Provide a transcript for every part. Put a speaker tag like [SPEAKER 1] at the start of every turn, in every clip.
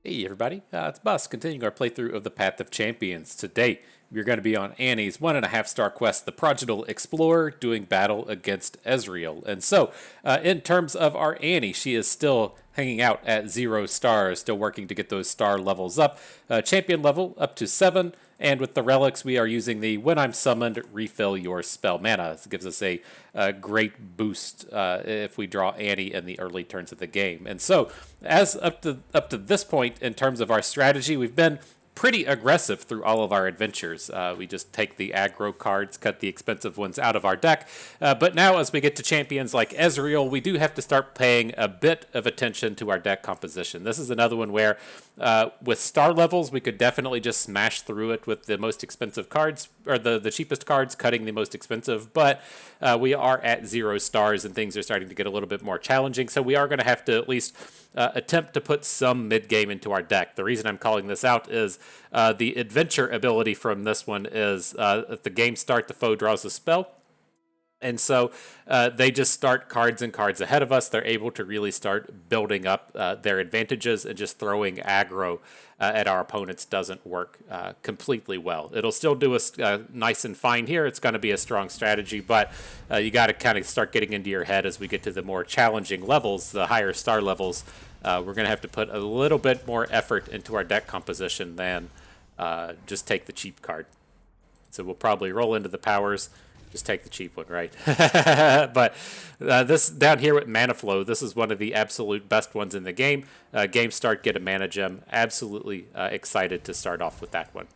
[SPEAKER 1] Hey everybody, it's Bus, continuing our playthrough of the Path of Champions. Today, we're going to be on Annie's 1.5-star quest, the Prodigal Explorer, doing battle against Ezreal. And so, in terms of our Annie, she is still hanging out at 0 stars, still working to get those star levels up. Champion level up to 7, and with the relics, we are using the When I'm Summoned, Refill Your Spell Mana. This gives us a great boost if we draw Annie in the early turns of the game. And so, as up to this point, in terms of our strategy, we've been pretty aggressive through all of our adventures. We just take the aggro cards, cut the expensive ones out of our deck. But now, as we get to champions like Ezreal, we do have to start paying a bit of attention to our deck composition. This is another one where, with star levels, we could definitely just smash through it with the most expensive cards, or the cheapest cards, cutting the most expensive. But we are at 0 stars, and things are starting to get a little bit more challenging. So we are going to have to at least attempt to put some mid-game into our deck. The reason I'm calling this out is the adventure ability from this one is at the game start, the foe draws a spell. And so they just start cards and cards ahead of us. They're able to really start building up their advantages, and just throwing aggro at our opponents doesn't work completely well. It'll still do us nice and fine here. It's going to be a strong strategy, but you got to kind of start getting into your head as we get to the more challenging levels, the higher star levels. We're going to have to put a little bit more effort into our deck composition than just take the cheap card. So we'll probably roll into the powers. Just take the cheap one, right? But this down here with Mana Flow, this is one of the absolute best ones in the game. Game start, get a Mana Gem. Absolutely excited to start off with that one.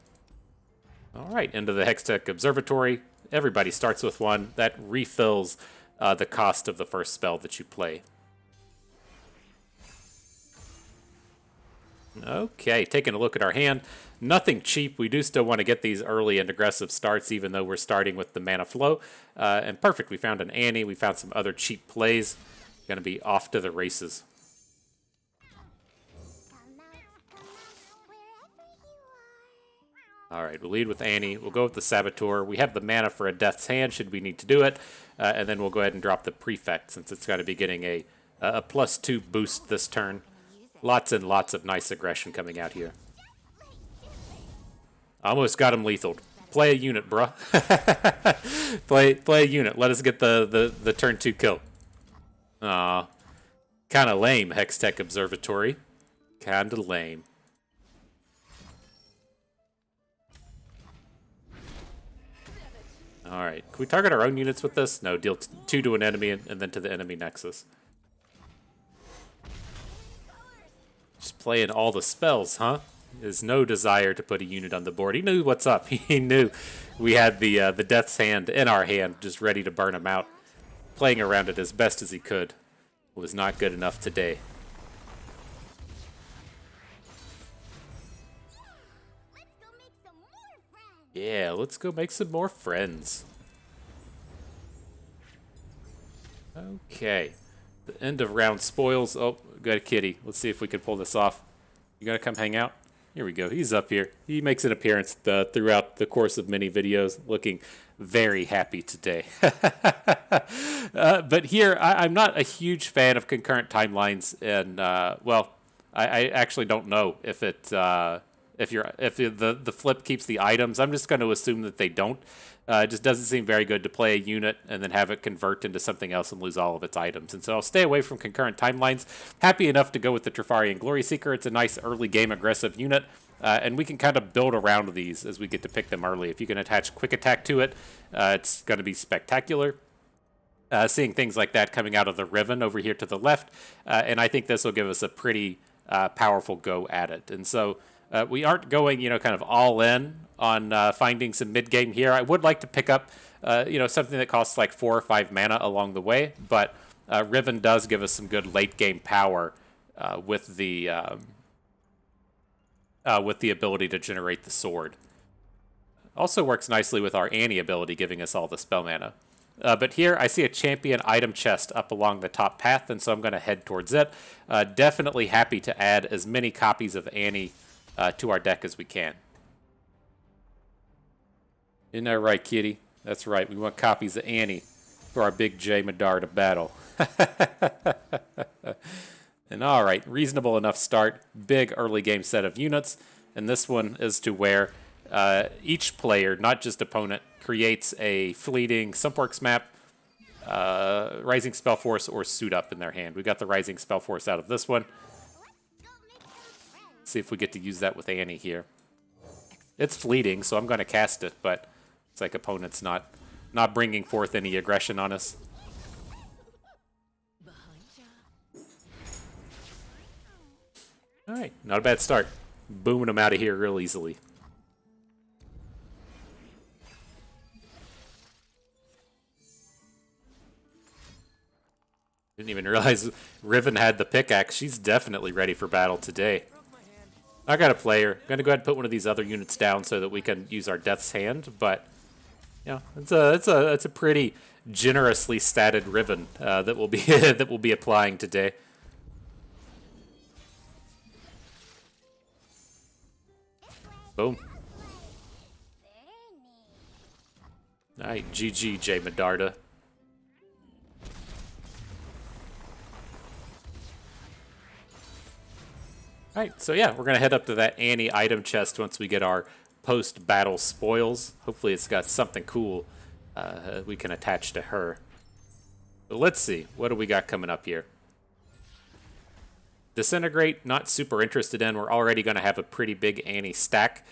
[SPEAKER 1] All right, into the Hextech Observatory. Everybody starts with one. That refills the cost of the first spell that you play. Okay, taking a look at our hand. Nothing cheap. We do still want to get these early and aggressive starts, even though we're starting with the Mana Flow. And perfect, we found an Annie. We found some other cheap plays. Going to be off to the races. All right, we'll lead with Annie. We'll go with the Saboteur. We have the mana for a Death's Hand, should we need to do it. And then we'll go ahead and drop the Prefect, since it's going to be getting a +2 boost this turn. Lots and lots of nice aggression coming out here. Almost got him lethal. Play a unit, bruh. play a unit. Let us get the turn 2 kill. Aw. Kinda lame, Hextech Observatory. Kinda lame. Alright. Can we target our own units with this? No, deal 2 to an enemy and then to the enemy nexus. Just playing all the spells, huh? There's no desire to put a unit on the board. He knew what's up. He knew we had the Death's Hand in our hand, just ready to burn him out. Playing around it as best as he could. Was not good enough today. Yeah, let's go make some more friends. Okay. The end of round spoils. Oh, got a kitty. Let's see if we can pull this off. You gonna come hang out? Here we go. He's up here. He makes an appearance throughout the course of many videos, looking very happy today. But here, I'm not a huge fan of concurrent timelines, and well, I actually don't know if the flip keeps the items. I'm just going to assume that they don't. It just doesn't seem very good to play a unit and then have it convert into something else and lose all of its items. And so I'll stay away from concurrent timelines. Happy enough to go with the Trifarian Glory Seeker. It's a nice early game aggressive unit. And we can kind of build around these as we get to pick them early. If you can attach quick attack to it, it's going to be spectacular. Seeing things like that coming out of the Riven over here to the left. And I think this will give us a pretty powerful go at it. And so we aren't going, kind of all in on finding some mid-game here. I would like to pick up, something that costs like 4 or 5 mana along the way, but Riven does give us some good late-game power with the ability to generate the sword. Also works nicely with our Annie ability, giving us all the spell mana. But here, I see a champion item chest up along the top path, and so I'm going to head towards it. Definitely happy to add as many copies of Annie to our deck as we can. Isn't that right, kitty? That's right. We want copies of Annie for our big J Madar to battle. And all right, reasonable enough start. Big early game set of units. And this one is to where each player, not just opponent, creates a fleeting Sumpworks map, Rising Spellforce, or Suit Up in their hand. We got the Rising Spellforce out of this one. See if we get to use that with Annie here. It's fleeting, so I'm going to cast it, but it's like opponent's not bringing forth any aggression on us. All right, not a bad start. Booming them out of here real easily. Didn't even realize Riven had the pickaxe. She's definitely ready for battle today. I got a player. I'm gonna go ahead and put one of these other units down so that we can use our Death's Hand. But you know, it's a pretty generously statted Riven that will be that will be applying today. Boom. All right, GG, J Medarda. Alright, so yeah, we're going to head up to that Annie item chest once we get our post-battle spoils. Hopefully it's got something cool we can attach to her. But let's see, what do we got coming up here? Disintegrate, not super interested in. We're already going to have a pretty big Annie stack,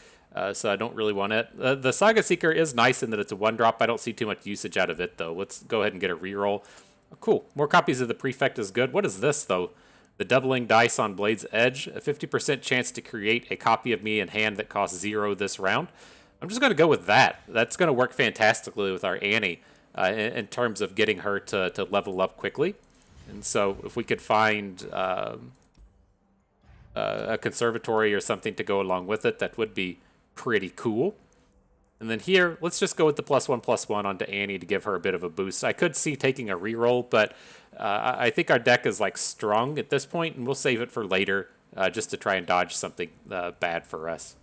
[SPEAKER 1] so I don't really want it. The Saga Seeker is nice in that it's a 1-drop. I don't see too much usage out of it, though. Let's go ahead and get a reroll. Oh, cool, more copies of the Prefect is good. What is this, though? The doubling dice on Blade's Edge, a 50% chance to create a copy of me in hand that costs 0 this round. I'm just going to go with that. That's going to work fantastically with our Annie in terms of getting her to level up quickly. And so if we could find a conservatory or something to go along with it, that would be pretty cool. And then here, let's just go with the +1/+1 onto Annie to give her a bit of a boost. I could see taking a reroll, but I think our deck is like strong at this point, and we'll save it for later just to try and dodge something bad for us.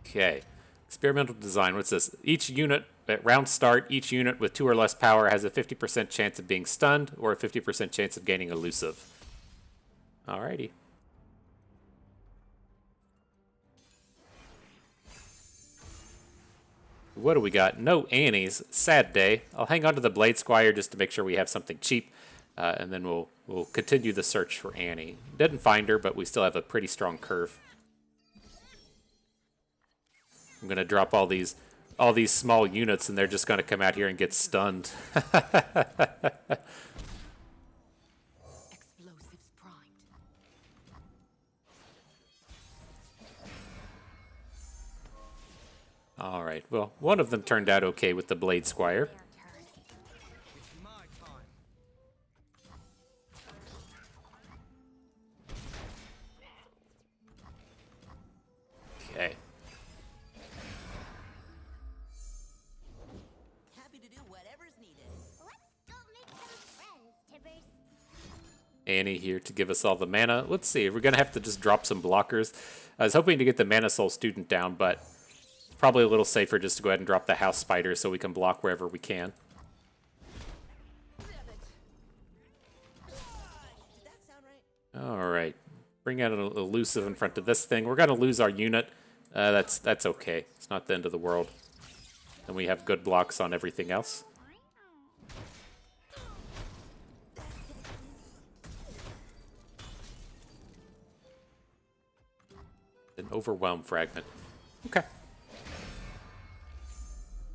[SPEAKER 1] Okay, experimental design. What's this? Each unit at round start, each unit with 2 or less power has a 50% chance of being stunned or a 50% chance of gaining elusive. Alrighty. What do we got? No Annies. Sad day. I'll hang on to the Blade Squire just to make sure we have something cheap, and then we'll continue the search for Annie. Didn't find her, but we still have a pretty strong curve. I'm gonna drop all these small units, and they're just gonna come out here and get stunned. All right, well, one of them turned out okay with the Blade Squire. Okay.
[SPEAKER 2] Happy to do whatever's needed.
[SPEAKER 3] Let's go make some friends, Tibbers.
[SPEAKER 1] Annie here to give us all the mana. Let's see, we're gonna have to just drop some blockers. I was hoping to get the Mana Soul Student down, but probably a little safer just to go ahead and drop the House Spider so we can block wherever we can. All right, bring out an elusive in front of this thing. We're gonna lose our unit. That's okay. It's not the end of the world. And we have good blocks on everything else. An Overwhelm Fragment. Okay.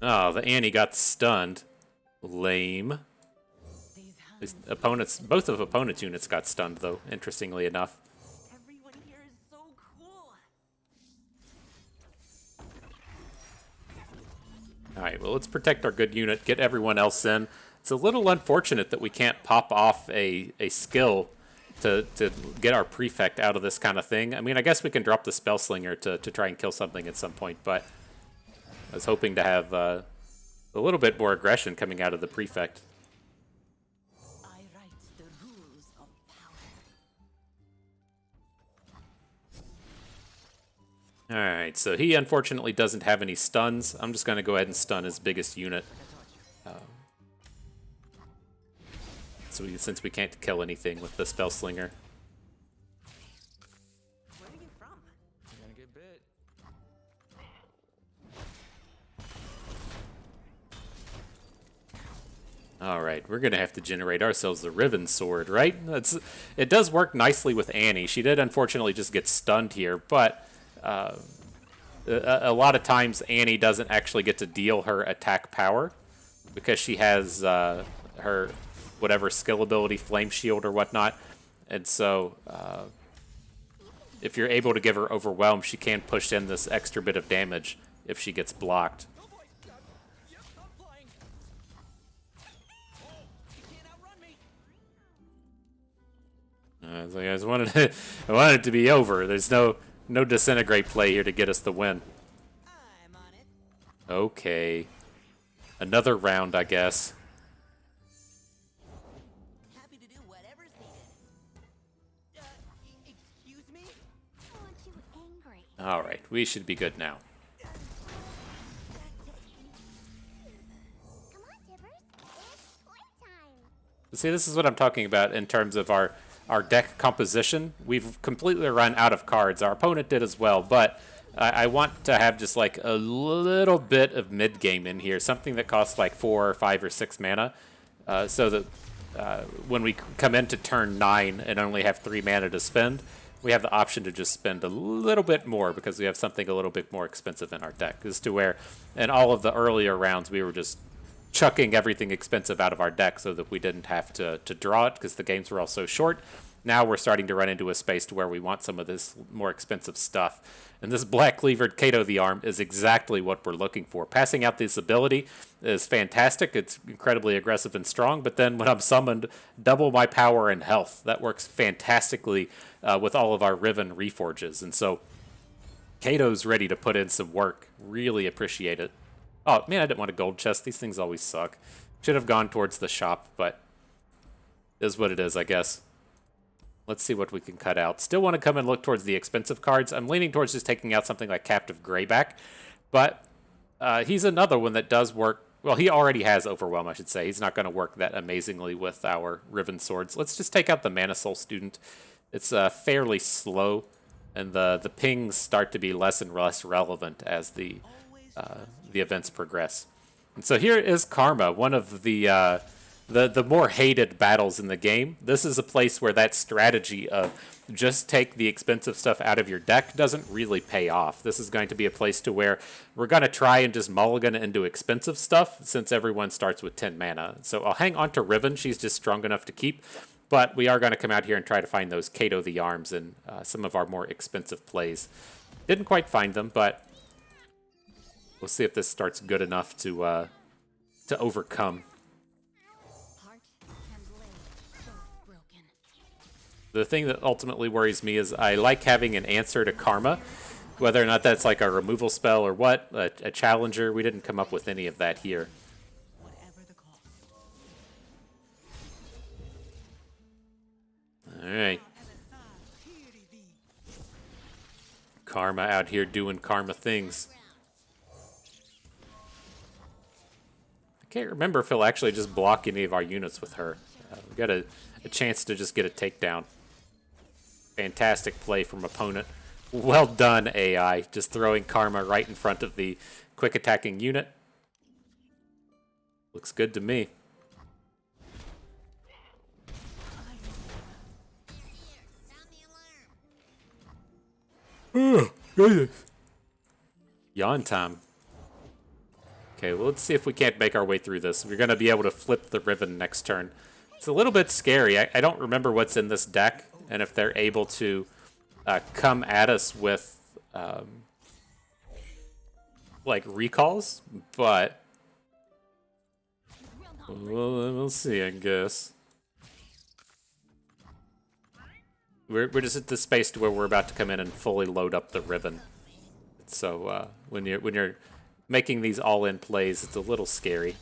[SPEAKER 1] Oh, the Annie got stunned. Lame. Opponents, both of opponents' units got stunned, though, interestingly enough.
[SPEAKER 2] Everyone here is so cool.
[SPEAKER 1] Alright, well, let's protect our good unit, get everyone else in. It's a little unfortunate that we can't pop off a skill to get our Prefect out of this kind of thing. I mean, I guess we can drop the Spellslinger to try and kill something at some point, but I was hoping to have a little bit more aggression coming out of the Prefect.
[SPEAKER 2] I write the rules of power.
[SPEAKER 1] Alright, so he unfortunately doesn't have any stuns. I'm just going to go ahead and stun his biggest unit. since we can't kill anything with the Spell Slinger.
[SPEAKER 4] Where are you from? You're gonna get bit.
[SPEAKER 1] Alright, we're going to have to generate ourselves the Riven Sword, right? It does work nicely with Annie. She did unfortunately just get stunned here, but a lot of times Annie doesn't actually get to deal her attack power because she has her whatever skill ability, Flame Shield or whatnot. And so if you're able to give her Overwhelm, she can push in this extra bit of damage if she gets blocked.
[SPEAKER 4] Oh boy! Yep, I'm flying. Oh, you can't outrun me.
[SPEAKER 1] I just I wanted it to be over. There's no disintegrate play here to get us the win.
[SPEAKER 4] I'm on it.
[SPEAKER 1] Okay. Another round, I guess.
[SPEAKER 4] Happy to do whatever's needed. Excuse me?
[SPEAKER 3] I want you angry.
[SPEAKER 1] Alright, we should be good now.
[SPEAKER 3] Come on, Tibbers. It's playtime.
[SPEAKER 1] See, this is what I'm talking about in terms of our deck composition. We've completely run out of cards. Our opponent did as well, but I want to have just like a little bit of mid-game in here, something that costs like 4 or 5 or 6 mana, so that when we come into turn 9 and only have 3 mana to spend, we have the option to just spend a little bit more because we have something a little bit more expensive in our deck. As to where in all of the earlier rounds we were just chucking everything expensive out of our deck so that we didn't have to draw it because the games were all so short. Now we're starting to run into a space to where we want some of this more expensive stuff. And this Black Levered Kato the Arm is exactly what we're looking for. Passing out this ability is fantastic. It's incredibly aggressive and strong, but then when I'm summoned, double my power and health. That works fantastically with all of our Riven Reforges. And so Kato's ready to put in some work. Really appreciate it. Oh, man, I didn't want a gold chest. These things always suck. Should have gone towards the shop, but it is what it is, I guess. Let's see what we can cut out. Still want to come and look towards the expensive cards. I'm leaning towards just taking out something like Captive Greyback, but he's another one that does work. Well, he already has Overwhelm, I should say. He's not going to work that amazingly with our Riven Swords. Let's just take out the Mana Soul Student. It's fairly slow, and the pings start to be less and less relevant as the events progress. And so here is Karma, one of the more hated battles in the game. This is a place where that strategy of just take the expensive stuff out of your deck doesn't really pay off. This is going to be a place to where we're going to try and just mulligan into expensive stuff since everyone starts with 10 mana. So I'll hang on to Riven. She's just strong enough to keep. But we are going to come out here and try to find those Kato the Arms in some of our more expensive plays. Didn't quite find them, but we'll see if this starts good enough to overcome.
[SPEAKER 2] Heart and leg both broken.
[SPEAKER 1] The thing that ultimately worries me is I like having an answer to Karma, whether or not that's like a removal spell or what, a challenger. We didn't come up with any of that here.
[SPEAKER 4] Whatever the cost.
[SPEAKER 1] All right. Karma out here doing Karma things. I can't remember if he'll actually just block any of our units with her. We got a chance to just get a takedown. Fantastic play from opponent. Well done, AI. Just throwing Karma right in front of the quick attacking unit. Looks good to me. Yawn time. Okay, well, let's see if we can't make our way through this. We're going to be able to flip the Riven next turn. It's a little bit scary. I don't remember what's in this deck, and if they're able to come at us with, like, recalls, but we'll see, I guess. We're just at the space to where we're about to come in and fully load up the Riven. So when you're making these all-in plays, it's a little scary.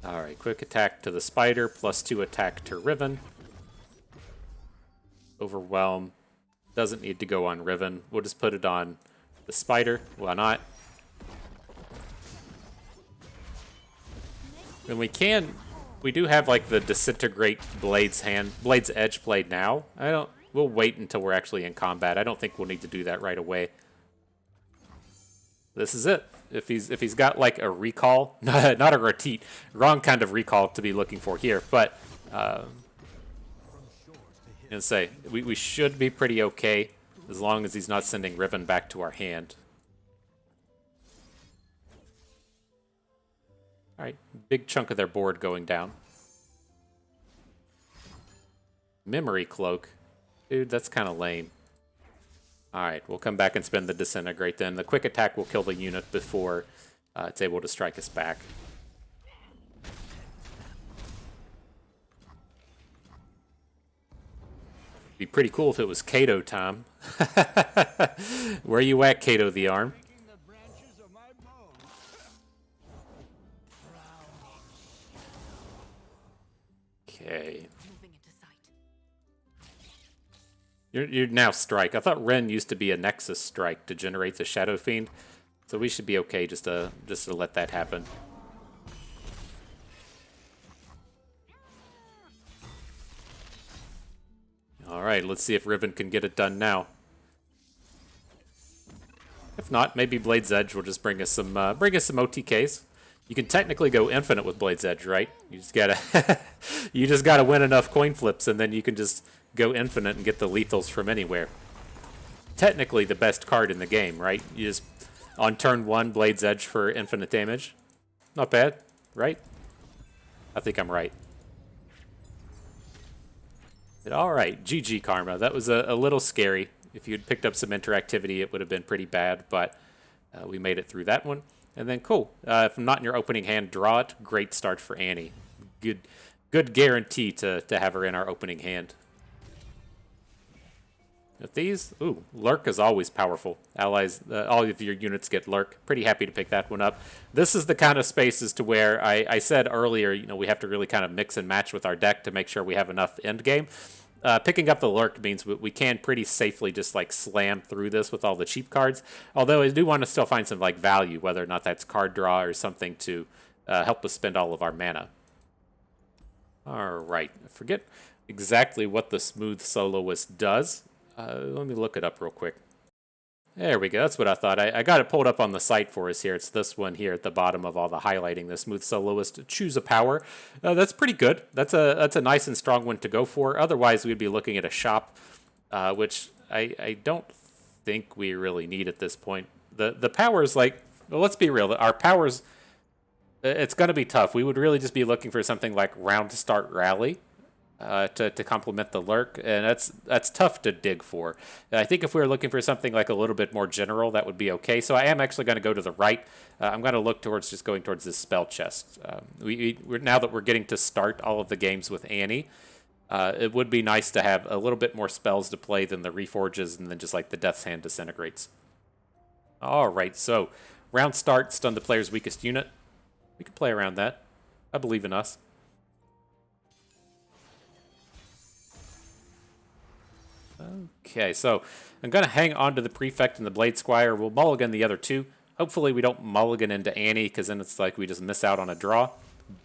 [SPEAKER 1] All right, quick attack to the Spider, +2 attack to Riven. Overwhelm. Doesn't need to go on Riven. We'll just put it on The spider, why not? And we do have like the disintegrate Blade's Edge played now. We'll wait until we're actually in combat. I don't think we'll need to do that right away. This is it. If he's got like a recall, not a retreat, wrong kind of recall to be looking for here, but and say we should be pretty okay as long as he's not sending Riven back to our hand. All right, big chunk of their board going down. Memory cloak, dude, that's kind of lame. All right, we'll come back and spend the disintegrate then. The quick attack will kill the unit before it's able to strike us back. Be pretty cool if it was Kato time. Where you at, Kato the Arm? Okay.
[SPEAKER 2] Moving into sight.
[SPEAKER 1] You're now strike. I thought Ren used to be a Nexus strike to generate the Shadow Fiend, so we should be okay just to let that happen. All right, let's see if Riven can get it done now. If not, maybe Blade's Edge will just bring us some OTKs. You can technically go infinite with Blade's Edge, right? You just gotta win enough coin flips, and then you can just go infinite and get the lethals from anywhere. Technically, the best card in the game, right? You just on turn 1, Blade's Edge for infinite damage. Not bad, right? I think I'm right. But all right, GG Karma. That was a little scary. If you had picked up some interactivity, it would have been pretty bad, but we made it through that one. And then cool. If not in your opening hand, draw it. Great start for Annie. Good guarantee to have her in our opening hand. With these, ooh, Lurk is always powerful. Allies, all of your units get Lurk. Pretty happy to pick that one up. This is the kind of spaces to where I said earlier, you know, we have to really kind of mix and match with our deck to make sure we have enough end game. Picking up the Lurk means we can pretty safely just like slam through this with all the cheap cards. Although I do want to still find some like value, whether or not that's card draw or something to help us spend all of our mana. All right, I forget exactly what the Smooth Soloist does. Let me look it up real quick. There we go. That's what I thought. I got it pulled up on the site for us here. It's this one here at the bottom of all the highlighting. The Smooth Soloist. Choose a power. That's pretty good. That's a nice and strong one to go for. Otherwise, we'd be looking at a shop, which I don't think we really need at this point. The powers, like, well, let's be real. Our powers, it's going to be tough. We would really just be looking for something like Round Start Rally. To complement the Lurk, and that's tough to dig for. And I think if we were looking for something like a little bit more general, that would be okay. So I am actually going to go to the right. I'm going to look towards just going towards this spell chest. We're now that we're getting to start all of the games with Annie, it would be nice to have a little bit more spells to play than the Reforges and then just like the Death's Hand Disintegrates. All right, so round start, stun the player's weakest unit. We can play around that. I believe in us. Okay, so I'm going to hang on to the Prefect and the Blade Squire. We'll mulligan the other two. Hopefully we don't mulligan into Annie, because then it's like we just miss out on a draw.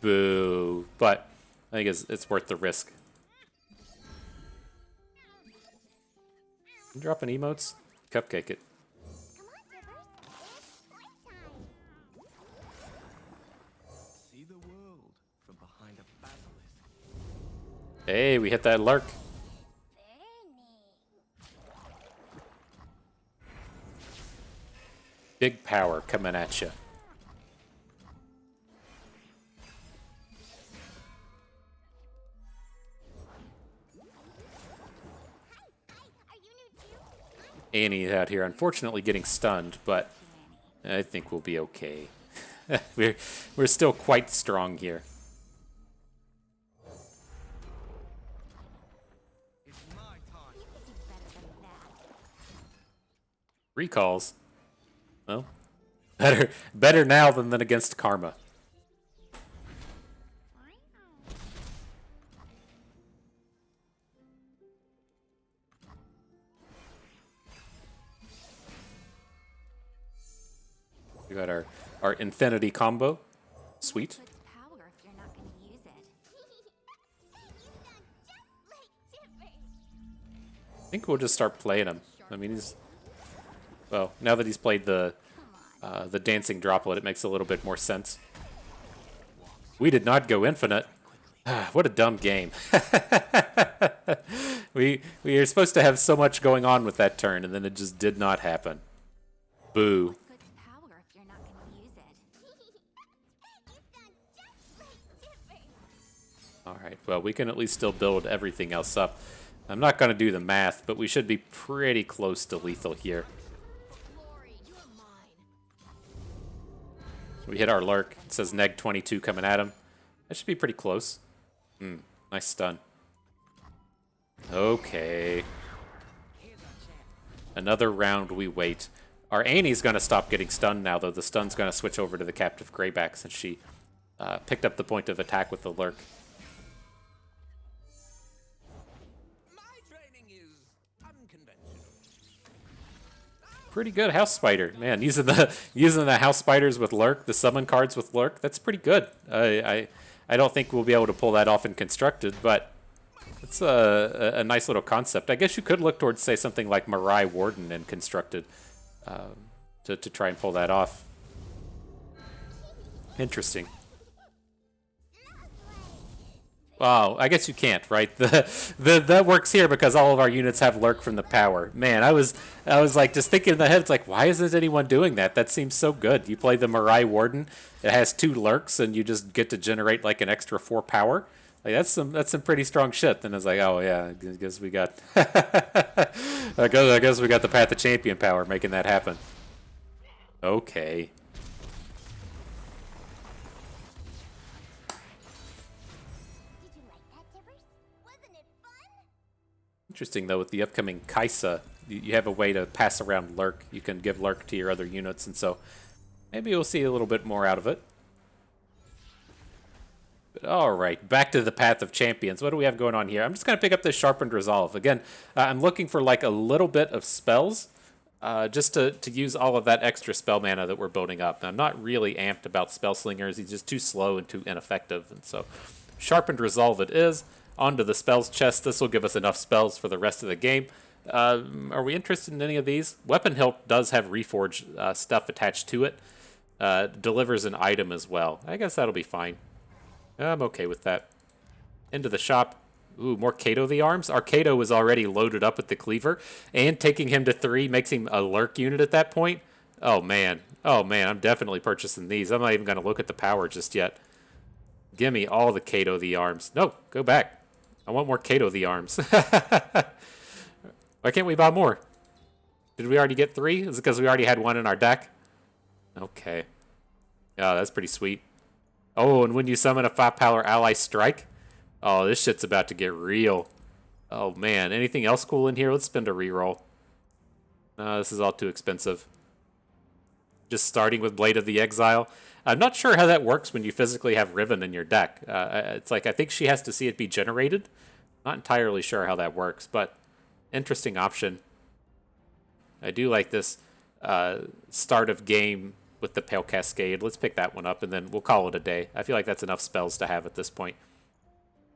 [SPEAKER 1] Boo. But I think it's worth the risk. Dropping emotes? Cupcake it.
[SPEAKER 3] Come on, Tibbers. It's playtime.
[SPEAKER 5] See the world from behind a basilisk.
[SPEAKER 1] Hey, we hit that Lurk. Big power coming at you. Annie out here, unfortunately getting stunned, but I think we'll be okay. we're still quite strong here.
[SPEAKER 5] It's my time.
[SPEAKER 3] You could do better than that.
[SPEAKER 1] Recalls. Well, better now than against Karma. We got our infinity combo. Sweet.
[SPEAKER 3] Puts power if you're not going to use it. You sound just like Tipper.
[SPEAKER 1] I think we'll just start playing him. I mean, he's... Well, now that he's played the dancing droplet, it makes a little bit more sense. We did not go infinite. What a dumb game. we are supposed to have so much going on with that turn, and then it just did not happen. Boo.
[SPEAKER 3] Puts power if you're not going to use it. You sound just like Tipper.
[SPEAKER 1] Alright, well, we can at least still build everything else up. I'm not going to do the math, but we should be pretty close to lethal here.
[SPEAKER 2] Glory, you are mine.
[SPEAKER 1] We hit our lurk. It says neg 22 coming at him. That should be pretty close. Nice stun. Okay. Another round we wait. Our Annie's going to stop getting stunned now, though. The stun's going to switch over to the Captive Greyback since she picked up the point of attack with the lurk.
[SPEAKER 4] My training is unconventional.
[SPEAKER 1] Pretty good House Spider. Man, using the House Spiders with lurk, the summon cards with lurk, that's pretty good. I don't think we'll be able to pull that off in Constructed, but it's a nice little concept. I guess you could look towards, say, something like Mirai Warden in Constructed to try and pull that off. Interesting. Wow, I guess you can't, right? That works here because all of our units have lurk from the power. Man, I was like just thinking in the head, it's like, why isn't anyone doing that? That seems so good. You play the Mirai Warden, it has 2 lurks, and you just get to generate like an extra 4 power. Like that's some pretty strong shit. Then it's like, oh yeah, I guess we got I guess we got the Path of Champion power making that happen. Okay.
[SPEAKER 3] Did you like that, Tibbers? Wasn't it fun?
[SPEAKER 1] Interesting though, with the upcoming Kaisa, you have a way to pass around lurk. You can give lurk to your other units, and so maybe we'll see a little bit more out of it. But all right, back to the Path of Champions. What do we have going on here? I'm just going to pick up this Sharpened Resolve. Again, I'm looking for like a little bit of spells just to use all of that extra spell mana that we're building up. I'm not really amped about Spell Slingers. He's just too slow and too ineffective. And so Sharpened Resolve it is. Onto the spells chest. This will give us enough spells for the rest of the game. Are we interested in any of these? Weapon Hilt does have Reforge stuff attached to it. Delivers an item as well. I guess that'll be fine. I'm okay with that. Into the shop. Ooh, more Kato the Arms. Our Kato is already loaded up with the Cleaver, and taking him to 3 makes him a lurk unit at that point. Oh man, I'm definitely purchasing these. I'm not even going to look at the power just yet. Give me all the Kato the Arms. No, go back. I want more Kato the Arms. Why can't we buy more? Did we already get 3? Is it because we already had 1 in our deck? Okay. Yeah, that's pretty sweet. Oh, and when you summon a 5-power ally strike, oh, this shit's about to get real. Oh man, anything else cool in here? Let's spend a reroll. No, this is all too expensive. Just starting with Blade of the Exile. I'm not sure how that works when you physically have Riven in your deck. It's like, I think she has to see it be generated. Not entirely sure how that works, but interesting option. I do like this start of game with the Pale Cascade. Let's pick that one up, and then we'll call it a day. I feel like that's enough spells to have at this point.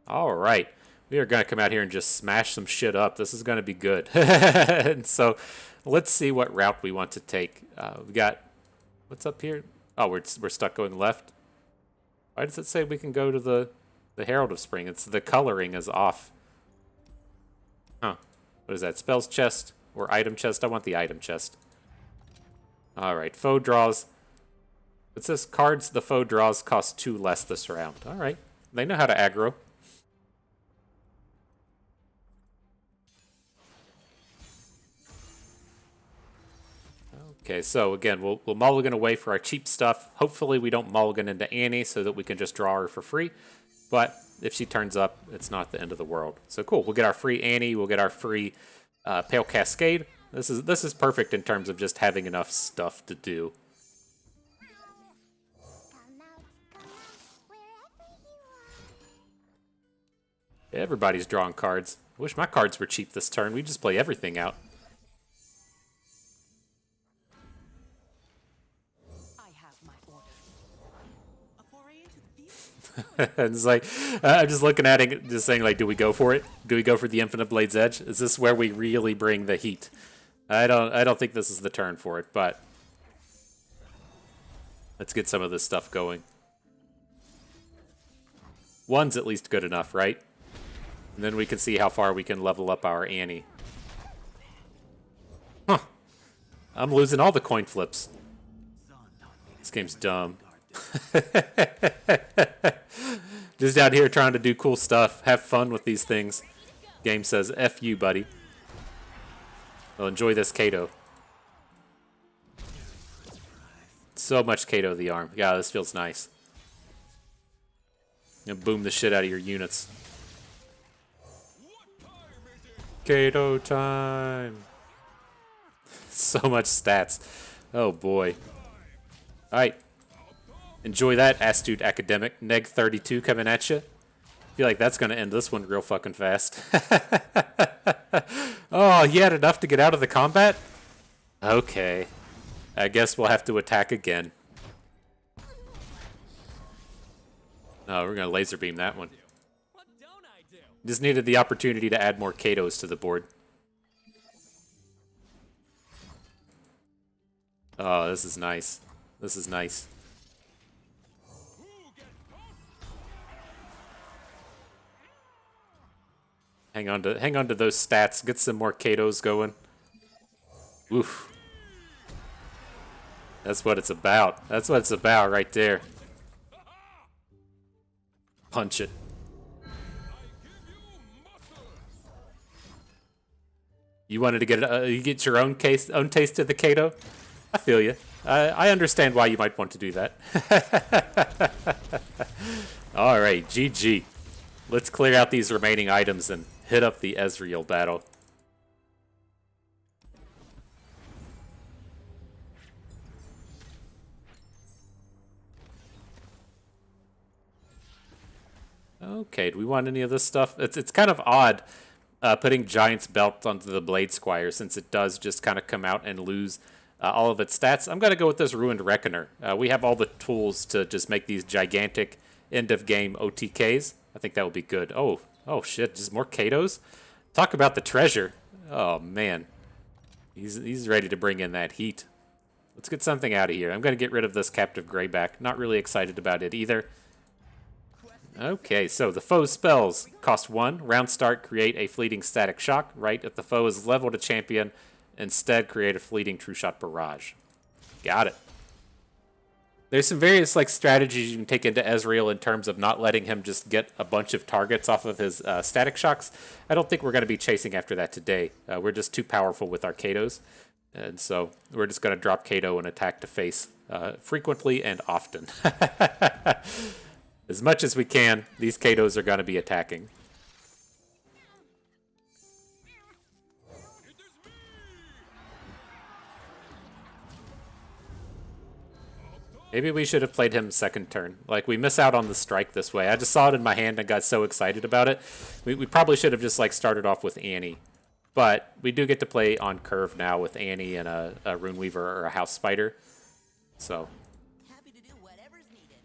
[SPEAKER 1] All right. We are going to come out here and just smash some shit up. This is going to be good. And so let's see what route we want to take. We got... What's up here? Oh, we're stuck going left. Why does it say we can go to the Herald of Spring? It's the coloring is off. Huh. What is that? Spells chest or item chest? I want the item chest. All right. Foe draws. It says cards the foe draws cost 2 less this round. All right. They know how to aggro. Okay, so again, we'll mulligan away for our cheap stuff. Hopefully we don't mulligan into Annie so that we can just draw her for free. But if she turns up, it's not the end of the world. So cool, we'll get our free Annie, we'll get our free Pale Cascade. This is perfect in terms of just having enough stuff to do.
[SPEAKER 3] Come out, wherever you are.
[SPEAKER 1] Everybody's drawing cards. I wish my cards were cheap this turn. We just play everything out.
[SPEAKER 2] I
[SPEAKER 1] And it's like, I'm just looking at it, just saying, like, do we go for it? Do we go for the Infinite Blade's Edge? Is this where we really bring the heat? I don't think this is the turn for it, but let's get some of this stuff going. One's at least good enough, right? And then we can see how far we can level up our Annie. Huh. I'm losing all the coin flips. This game's dumb. Just out here trying to do cool stuff. Have fun with these things. Game says, F you, buddy. Well, enjoy this Kato. So much Kato the arm. Yeah, this feels nice. And boom the shit out of your units. Kato time. So much stats. Oh boy. Alright. Enjoy that, astute academic. Neg 32 coming at you. Feel like that's going to end this one real fucking fast. Oh, he had enough to get out of the combat? Okay. I guess we'll have to attack again. Oh, we're going to laser beam that one.
[SPEAKER 4] What don't I do?
[SPEAKER 1] Just needed the opportunity to add more Katos to the board. Oh, this is nice. This is nice. Hang on to those stats. Get some more Katos going. Oof. That's what it's about. That's what it's about right there. Punch it. You wanted to get you get your own taste of the Kato? I feel you. I understand why you might want to do that. All right, GG. Let's clear out these remaining items and hit up the Ezreal battle. Okay, do we want any of this stuff? It's kind of odd putting Giant's Belt onto the Blade Squire, since it does just kind of come out and lose all of its stats. I'm going to go with this Ruined Reckoner. We have all the tools to just make these gigantic end-of-game OTKs. I think that would be good. Oh shit, just more Katos? Talk about the treasure. Oh, man. He's ready to bring in that heat. Let's get something out of here. I'm going to get rid of this Captive Greyback. Not really excited about it either. Okay, so the foe's spells cost 1. Round start, create a fleeting static shock. Right, if the foe is leveled a champion, instead create a fleeting true shot barrage. Got it. There's some various strategies you can take into Ezreal in terms of not letting him just get a bunch of targets off of his static shocks. I don't think we're going to be chasing after that today. We're just too powerful with our Katos. And so we're just going to drop Kato and attack to face frequently and often. As much as we can, these Katos are going to be attacking. Maybe we should have played him second turn. We miss out on the strike this way. I just saw it in my hand and got so excited about it. We probably should have just started off with Annie. But we do get to play on curve now with Annie and a Runeweaver or a House Spider. So
[SPEAKER 2] Happy to do whatever's needed.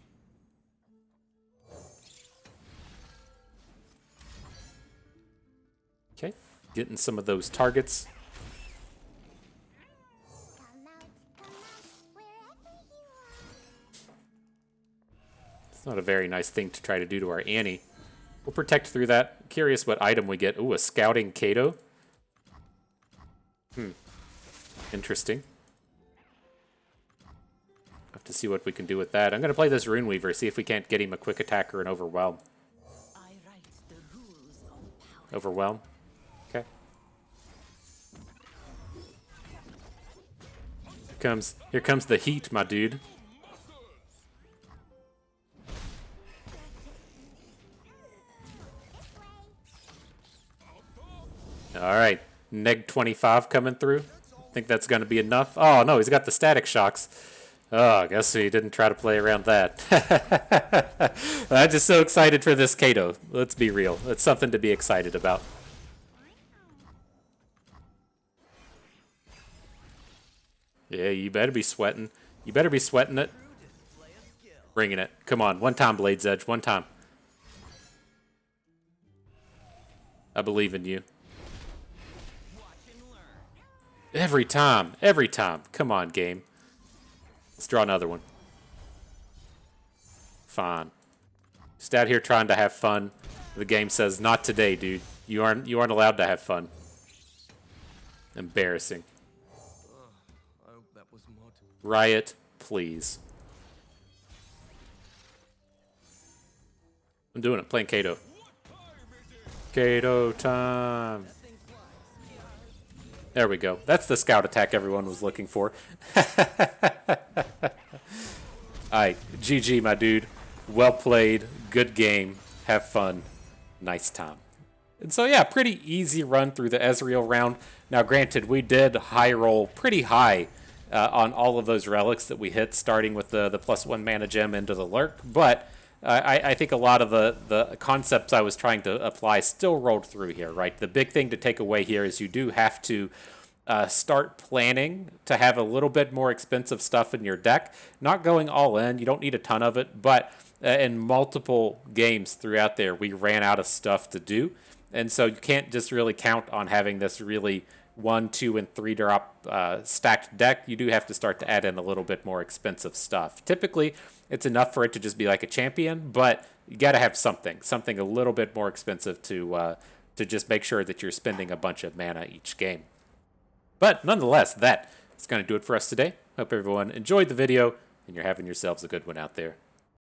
[SPEAKER 1] okay, getting some of those targets.
[SPEAKER 3] Wherever you are.
[SPEAKER 1] It's not a very nice thing to try to do to our Annie. We'll protect through that. Curious what item we get. Ooh, a Scouting Kato. Interesting. Have to see what we can do with that. I'm going to play this Runeweaver, see if we can't get him a quick attack or an Overwhelm.
[SPEAKER 2] I write the rules of power.
[SPEAKER 1] Overwhelm. Okay. Here comes the heat, my dude. All right, neg 25 coming through. Think that's going to be enough. Oh no, he's got the static shocks. Oh, I guess he didn't try to play around that. I'm just so excited for this Kato. Let's be real. It's something to be excited about. Yeah, you better be sweating. You better be sweating it.
[SPEAKER 5] Display of skill.
[SPEAKER 1] Bringing it. Come on. One time, Blade's Edge. One time. I believe in you. Every time. Every time. Come on, game. Let's draw another one. Fine. Just out here trying to have fun. The game says, not today, dude. You aren't allowed to have fun. Embarrassing.
[SPEAKER 5] I hope that was mud.
[SPEAKER 1] Riot, please. I'm doing it. Playing Kato. Kato time. There we go. That's the scout attack everyone was looking for. Alright, GG, my dude. Well played. Good game. Have fun. Nice time. And so, yeah, pretty easy run through the Ezreal round. Now, granted, we did high roll pretty high on all of those relics that we hit, starting with the +1 mana gem into the lurk. But I think a lot of the concepts I was trying to apply still rolled through here, right? The big thing to take away here is you do have to start planning to have a little bit more expensive stuff in your deck. Not going all in. You don't need a ton of it, but in multiple games throughout there, we ran out of stuff to do. And so you can't just really count on having this really 1, 2, and 3 drop stacked deck. You do have to start to add in a little bit more expensive stuff. Typically, it's enough for it to just be like a champion, but you got to have something a little bit more expensive to just make sure that you're spending a bunch of mana each game. But nonetheless, that is going to do it for us today. Hope everyone enjoyed the video, and you're having yourselves a good one out there.